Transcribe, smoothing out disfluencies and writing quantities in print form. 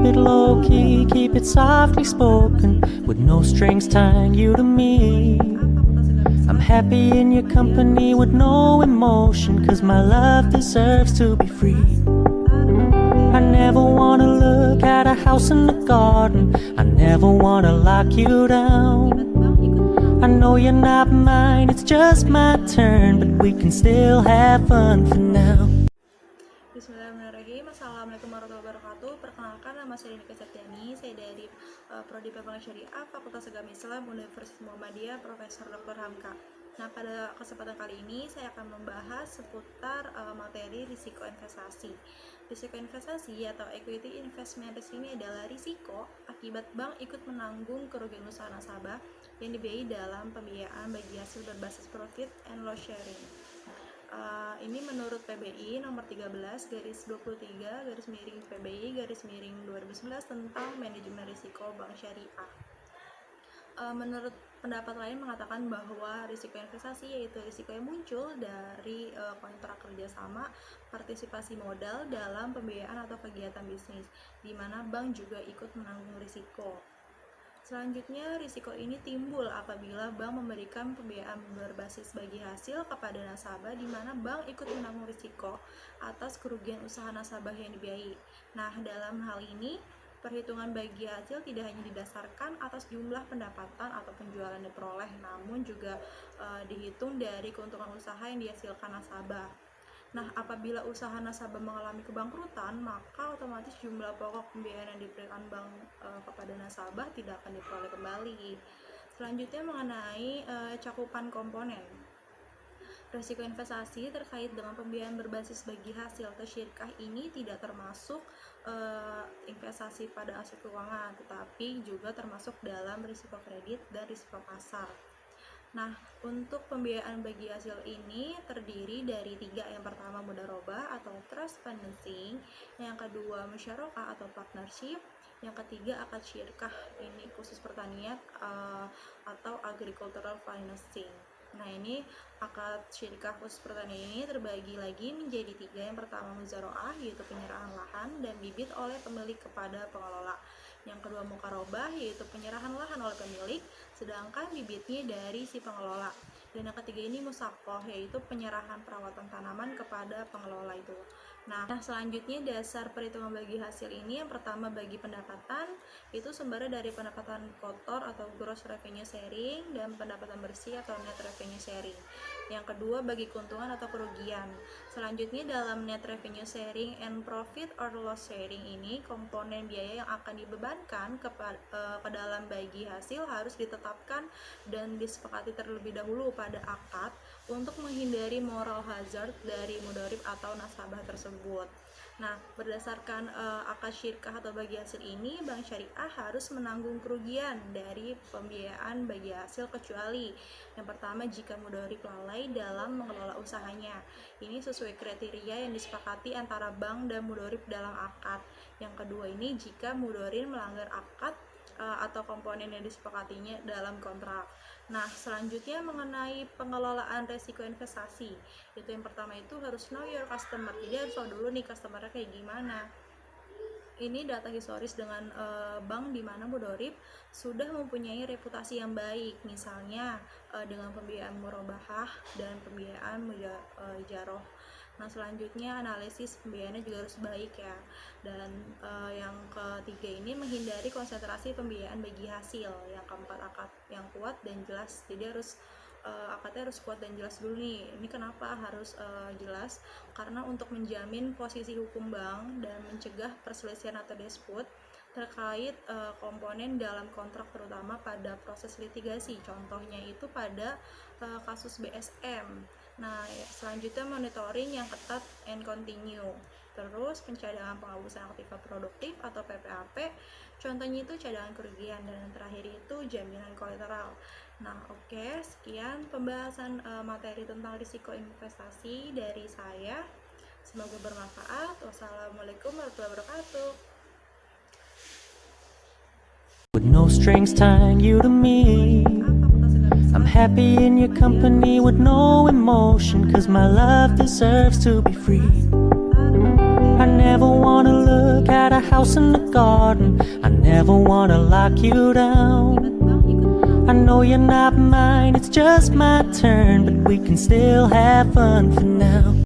it low-key, keep it softly spoken, with no strings tying you to me. I'm happy in your company with no emotion, cause my love deserves to be free. I never wanna look at a house in the garden, I never wanna lock you down. I know you're not mine, it's just my turn, but we can still have fun for now. Bismillahirrahmanirrahim. Assalamualaikum warahmatullahi wabarakatuh. Perkenalkan, nama saya Nika Septiani. Saya dari Prodi Pengembangan Syariah, Fakultas Agama Islam, Universitas Muhammadiyah, Profesor Dr. Hamka. Nah, pada kesempatan kali ini saya akan membahas seputar materi risiko investasi. Risiko investasi atau equity investment risk ini adalah risiko akibat bank ikut menanggung kerugian usaha nasabah yang dibiayai dalam pembiayaan bagi hasil berbasis profit and loss sharing. Ini menurut PBI nomor 13 garis 23 garis miring PBI garis miring 2011 tentang manajemen risiko bank syariah. Menurut pendapat lain mengatakan bahwa risiko investasi yaitu risiko yang muncul dari kontrak kerjasama partisipasi modal dalam pembiayaan atau kegiatan bisnis, di mana bank juga ikut menanggung risiko. Selanjutnya, risiko ini timbul apabila bank memberikan pembiayaan berbasis bagi hasil kepada nasabah, di mana bank ikut menanggung risiko atas kerugian usaha nasabah yang dibiayai. Nah, dalam hal ini, perhitungan bagi hasil tidak hanya didasarkan atas jumlah pendapatan atau penjualan yang diperoleh, namun juga dihitung dari keuntungan usaha yang dihasilkan nasabah. Nah, apabila usaha nasabah mengalami kebangkrutan, maka otomatis jumlah pokok pembiayaan yang diberikan bank kepada nasabah tidak akan diperoleh kembali. Selanjutnya mengenai cakupan komponen. Risiko investasi terkait dengan pembiayaan berbasis bagi hasil atau syirkah ini tidak termasuk investasi pada aset keuangan, tetapi juga termasuk dalam risiko kredit dan risiko pasar. Nah, untuk pembiayaan bagi hasil ini terdiri dari 3. Yang pertama mudharabah atau trust financing, yang kedua musyarakah atau partnership, yang ketiga akad syirkah, ini khusus pertanian atau agricultural financing. Nah, ini akad syirkah khusus pertanian ini terbagi lagi menjadi 3. Yang pertama muzaraah, yaitu penyerahan lahan dan bibit oleh pemilik kepada pengelola. Yang kedua mukarobah, yaitu penyerahan lahan oleh pemilik, sedangkan bibitnya dari si pengelola. Dan yang ketiga ini musakoh, yaitu penyerahan perawatan tanaman kepada pengelola itu. Nah, selanjutnya dasar perhitungan bagi hasil ini, yang pertama bagi pendapatan, itu sumbernya dari pendapatan kotor atau gross revenue sharing dan pendapatan bersih atau net revenue sharing. Yang kedua bagi keuntungan atau kerugian. Selanjutnya dalam net revenue sharing and profit or loss sharing ini, komponen biaya yang akan dibebankan ke dalam bagi hasil harus ditetapkan dan disepakati terlebih dahulu pada akad untuk menghindari moral hazard dari mudharib atau nasabah tersebut. Nah, berdasarkan akad syirkah atau bagi hasil ini, bank syariah harus menanggung kerugian dari pembiayaan bagi hasil kecuali yang pertama jika mudharib lalai dalam mengelola usahanya. Ini sesuai kriteria yang disepakati antara bank dan mudharib dalam akad. Yang kedua ini jika mudharib melanggar akad atau komponen yang disepakatinya dalam kontrak. Nah, selanjutnya mengenai pengelolaan resiko investasi. Itu yang pertama itu harus know your customer. Jadi harus tahu dulu nih customernya kayak gimana. Ini data historis dengan bank di mana mudharib sudah mempunyai reputasi yang baik, misalnya dengan pembiayaan murabahah dan pembiayaan mujaroh. Nah, selanjutnya analisis pembiayaannya juga harus baik ya. Dan yang ketiga ini menghindari konsentrasi pembiayaan bagi hasil. Yang keempat akad yang kuat dan jelas. Jadi harus akadnya harus kuat dan jelas dulu nih. Ini kenapa harus jelas? Karena untuk menjamin posisi hukum bank dan mencegah perselisihan atau dispute terkait komponen dalam kontrak, terutama pada proses litigasi. Contohnya itu pada kasus BSM. Nah, selanjutnya monitoring yang ketat and continue. Terus pencadangan penghapusan aktiva produktif atau PPAP. Contohnya itu cadangan kerugian, dan yang terakhir itu jaminan kolateral. Nah, oke, sekian pembahasan materi tentang risiko investasi dari saya. Semoga bermanfaat. Wassalamualaikum warahmatullahi wabarakatuh. With no strings tying you to me, I'm happy in your company with no emotion, cause my love deserves to be free. I never wanna look at a house in the garden. I never wanna lock you down. I know you're not mine, it's just my turn, but we can still have fun for now.